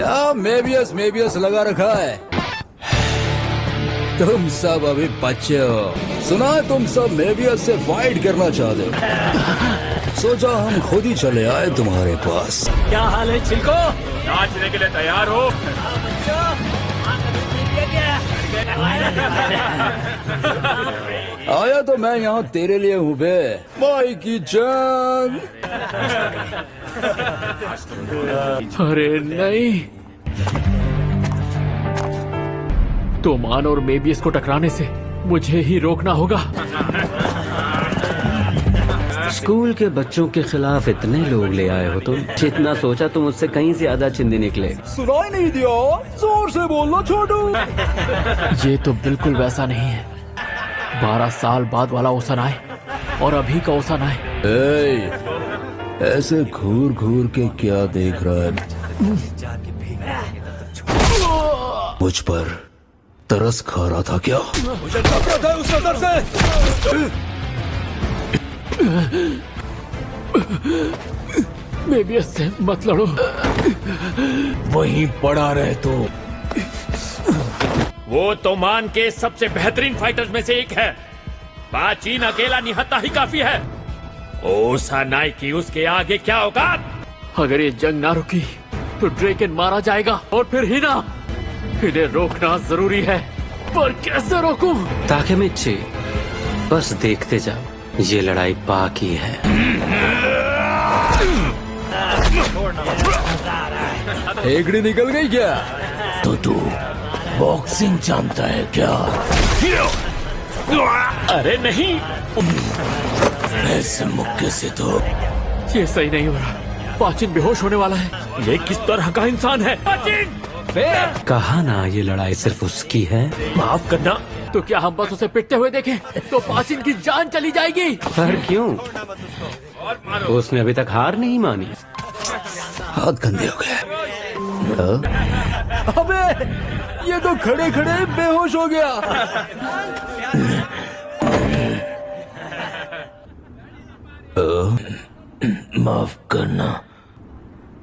क्या मेबियस लगा रखा है? तुम सब अभी बच्चे हो। सुना है तुम सब मेबियस से फाइट करना चाहते हो। सोचा हम खुद ही चले आए तुम्हारे पास। क्या हाल है चिल्को? नाचने के लिए तैयार हो? आया तो मैं यहाँ तेरे लिए हूँ बे, भाई की जान। अरे नहीं, तोमान और मेबियस को टकराने से मुझे ही रोकना होगा। स्कूल के बच्चों के खिलाफ इतने लोग ले आए हो तुम, जितना सोचा तुम उससे कहीं ज्यादा चिंदी निकले। सुनाई नहीं दिया? जोर से बोलो छोटू। ये तो बिल्कुल वैसा नहीं है। 12 साल बाद वाला ओसन आए और अभी का ओसन आए। ऐसे घूर घूर के क्या देख रहा है? मुझ पर तरस खा रहा था क्या? मुझे नफरत है उस नजर से। मेबियस से मत लड़ो। वहीं पड़ा रहे तो। वो तोमान के सबसे बेहतरीन फाइटर्स में से एक है। पाचीन अकेला निहत्ता ही काफी है। ओसानाई की उसके आगे क्या औकात? अगर ये जंग ना रुकी तो ड्रेकन मारा जाएगा और फिर हिना। इन्हें रोकना जरूरी है, पर कैसे रोकूं? ताकेमिची, बस देखते जाओ, ये लड़ाई बाकी है। हेगड़ी निकल गई क्या? तो तू बॉक्सिंग जानता है क्या? अरे नहीं, ऐसे मुक्के से तो ये सही नहीं हो रहा। पाचिन बेहोश होने वाला है। ये किस तरह का इंसान है? पाचिन! कहा ना ये लड़ाई सिर्फ उसकी है। माफ करना। तो क्या हम बस उसे पिटते हुए देखें तो पाचिन की जान चली जाएगी? पर क्यों? उसने अभी तक हार नहीं मानी। हाथ गंदे हो गए। अबे ये तो खड़े खड़े बेहोश हो गया। माफ करना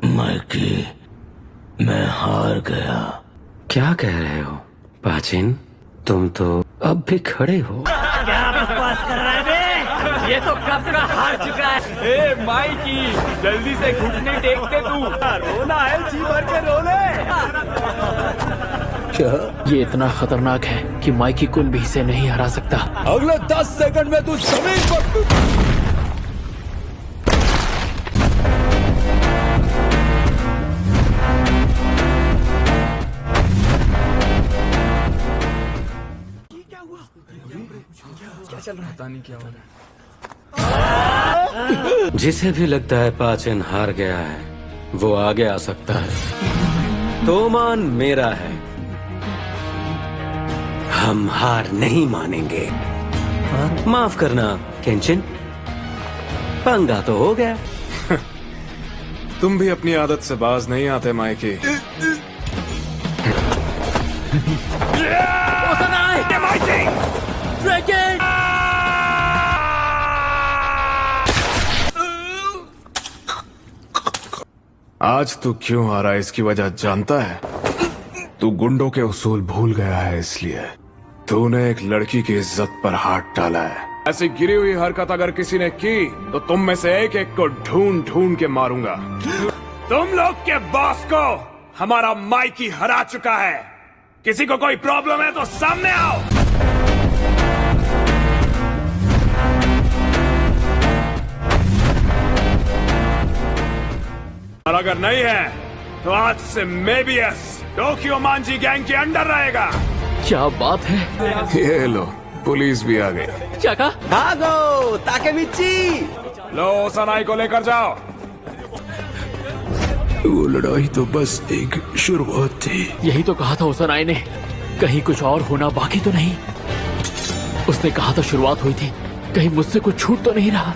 माइकी, मैं हार गया। क्या कह रहे हो पाचिन? तुम तो अब भी खड़े हो। क्या बकवास कर रहा है बे? ये तो कब का हार चुका है। ए माइकी, जल्दी से घुटने टेकते तू। रोना है, जी भर के रो ले। क्या? ये इतना खतरनाक है कि माइकी कुन भी इसे नहीं हरा सकता। अगले 10 सेकंड में तू जमीन पर। जिसे भी लगता है पाचिन हार गया है, वो आगे आ सकता है। तोमान मेरा है, हम हार नहीं मानेंगे। माफ करना केंचिन, पंगा तो हो गया। तुम भी अपनी आदत से बाज नहीं आते माइकी। आज तू क्यों हारा इसकी वजह जानता है? तू गुंडों के उसूल भूल गया है, इसलिए तूने एक लड़की की इज्जत पर हाथ डाला है। ऐसी गिरी हुई हरकत अगर किसी ने की तो तुम में से एक एक को ढूंढ ढूंढ के मारूंगा। तुम लोग के बॉस को हमारा माइकी हरा चुका है। किसी को कोई प्रॉब्लम है तो सामने आओ। और अगर नहीं है तो आज से मेबियस टोक्यो मांजी गैंग के अंडर रहेगा। क्या बात है? ये लो, पुलिस भी आ गई। क्या कहा? भागो ताकेमिची। लो सनाई को लेकर जाओ। वो लड़ाई तो बस एक शुरुआत थी। यही तो कहा था ओसनाई ने। कहीं कुछ और होना बाकी तो नहीं? उसने कहा था शुरुआत हुई थी। कहीं मुझसे कुछ छूट तो नहीं रहा?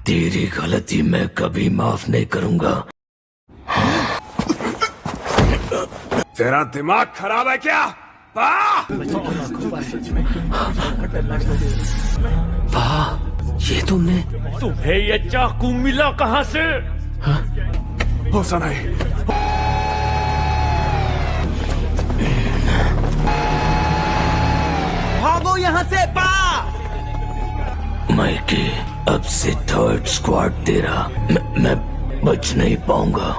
तेरी गलती मैं कभी माफ नहीं करूंगा। तेरा दिमाग खराब है क्या? वाह, ये तुमने। तुम्हें ये चाकू मिला कहाँ से? होसानाई, भागो यहाँ से, पा। माइकी, अब से थर्ड स्क्वाड तेरा। मैं बच नहीं पाऊंगा।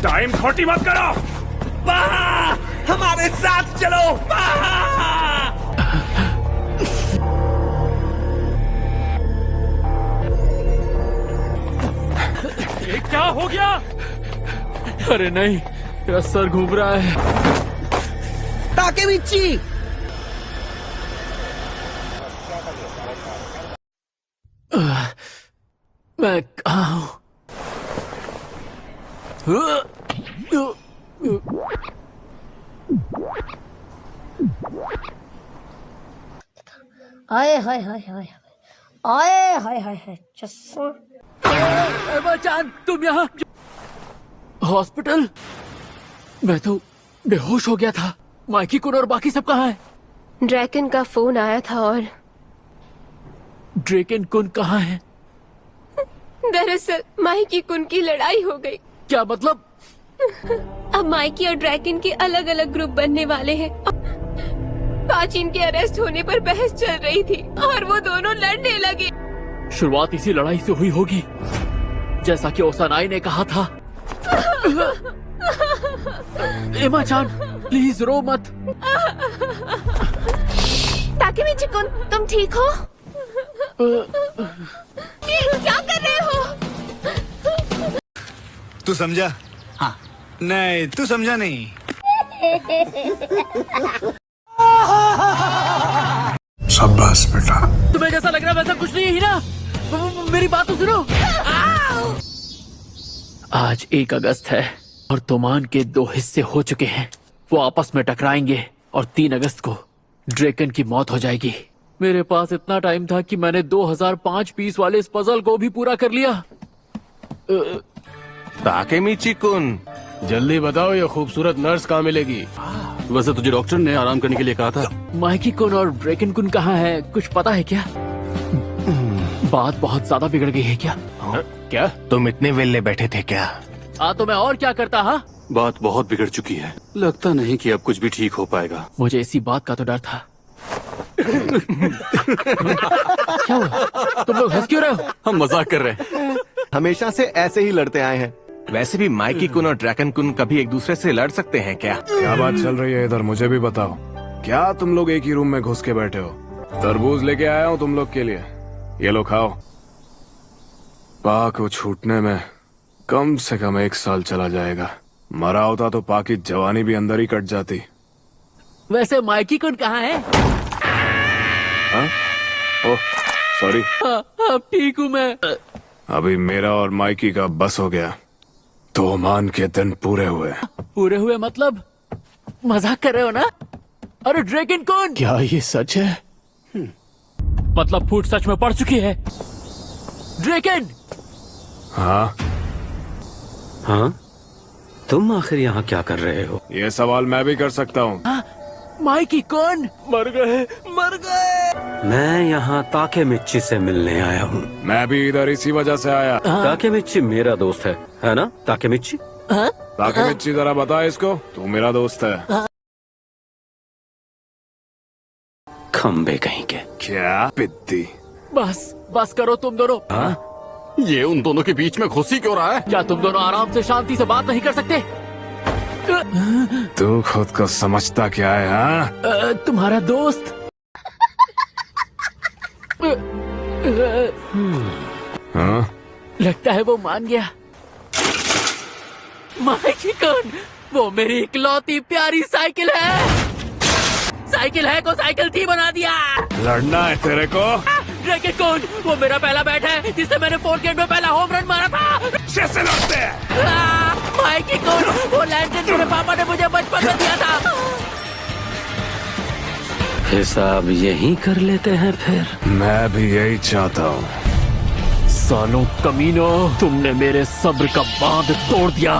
टाइम खोटी मत करो। पा, हमारे साथ चलो, पा। ये क्या हो गया? अरे नहीं, मेरा सर घूम रहा है। ताकेमिची, मैं कहाँ हूँ? आए हाय हाय हाय आए हाय हाय हाय चस्सा। एमा जान, तुम यहाँ? हॉस्पिटल? मैं तो बेहोश हो गया था। माइकी कुन और बाकी सब कहाँ हैं? ड्रैकन का फोन आया था और ड्रैकन कुन कहाँ है? दरअसल माइकी कुन की लड़ाई हो गई। क्या मतलब? अब माइकी और ड्रैकन के अलग अलग ग्रुप बनने वाले हैं। पाचिन के अरेस्ट होने पर बहस चल रही थी और वो दोनों लड़ने लगे। शुरुआत इसी लड़ाई से हुई होगी, जैसा कि ओसानाई ने कहा था। एमा चान, प्लीज रो मत। ताकेमिची कुन, तुम ठीक हो? क्या कर रहे हो? तू समझा? हाँ। नहीं, तू समझा नहीं। शाबाश बेटा। तुम्हें जैसा लग रहा है वैसा कुछ नहीं है ना। मेरी बात तो सुनो। आज 1 अगस्त है और तूमान के 2 हिस्से हो चुके हैं। वो आपस में टकराएंगे और 3 अगस्त को ड्रैकन की मौत हो जाएगी। मेरे पास इतना टाइम था कि मैंने 2005 पीस वाले इस पजल को भी पूरा कर लिया। ताकेमिची कुन, जल्दी बताओ ये खूबसूरत नर्स कहाँ मिलेगी? वैसे तुझे डॉक्टर ने आराम करने के लिए कहा था। माइकी कुन और ड्रैकन कुन कहाँ है, कुछ पता है क्या? बात बहुत ज्यादा बिगड़ गई है क्या? क्या तुम इतने वेले बैठे थे क्या? तो मैं और क्या करता? हाँ, बात बहुत बिगड़ चुकी है। लगता नहीं कि अब कुछ भी ठीक हो पाएगा। मुझे इसी बात का तो डर था। क्या हुआ? तुम लोग हंस क्यों रहे हो? हम मजाक कर रहे हैं। हमेशा से ऐसे ही लड़ते आए हैं। वैसे भी माइकी कुन और ड्रैकन कुन कभी एक दूसरे से लड़ सकते हैं क्या? क्या बात चल रही है इधर, मुझे भी बताओ। क्या तुम लोग एक ही रूम में घुस के बैठे हो? तरबूज लेके आया हूँ तुम लोग के लिए, ये लो खाओ। पा को छूटने में कम से कम 1 साल चला जाएगा। मरा होता तो पा की जवानी भी अंदर ही कट जाती। वैसे माइकी कुन कहाँ है? Oh sorry. अब ठीक हूँ मैं। अभी मेरा और माइकी का बस हो गया। तो मान के दिन पूरे हुए। पूरे हुए मतलब? मजाक कर रहे हो ना? अरे ड्रैकन कुन, क्या ये सच है? मतलब फूट सच में पड़ चुकी है। ड्रैकन, हाँ हाँ, तुम आखिर यहाँ क्या कर रहे हो? ये सवाल मैं भी कर सकता हूँ। माइकी कुन मर गए। मैं यहाँ ताकेमिची से मिलने आया हूँ। मैं भी इधर इसी वजह से आया। ताकेमिची मेरा दोस्त है ना ताकेमिची? ताकेमिची जरा बता इसको, तू मेरा दोस्त है। खंबे कहीं के। क्या पिद्दी। बस करो तुम दोनों। ये उन दोनों के बीच में घुसी क्यों रहा है? क्या तुम दोनों आराम से शांति से बात नहीं कर सकते? तू खुद को समझता क्या है? हाँ, तुम्हारा दोस्त। हाँ? लगता है वो मान गया। माइकी कुन, वो मेरी इकलौती प्यारी साइकिल है। साइकिल है को साइकिल थी बना दिया। लड़ना है तेरे को? ड्रैकन कुन, वो मेरा पहला बैट है जिससे मैंने 4 गेंद में पहला होम रन मारा था। कैसे लड़ते हैं? माइकी कुन, वो लैंटर्न मेरे पापा ने मुझे बचपन में दिया था। हिसाब यही कर लेते हैं फिर। मैं भी यही चाहता हूँ। सालों कमीनों, तुमने मेरे सब्र का बांध तोड़ दिया।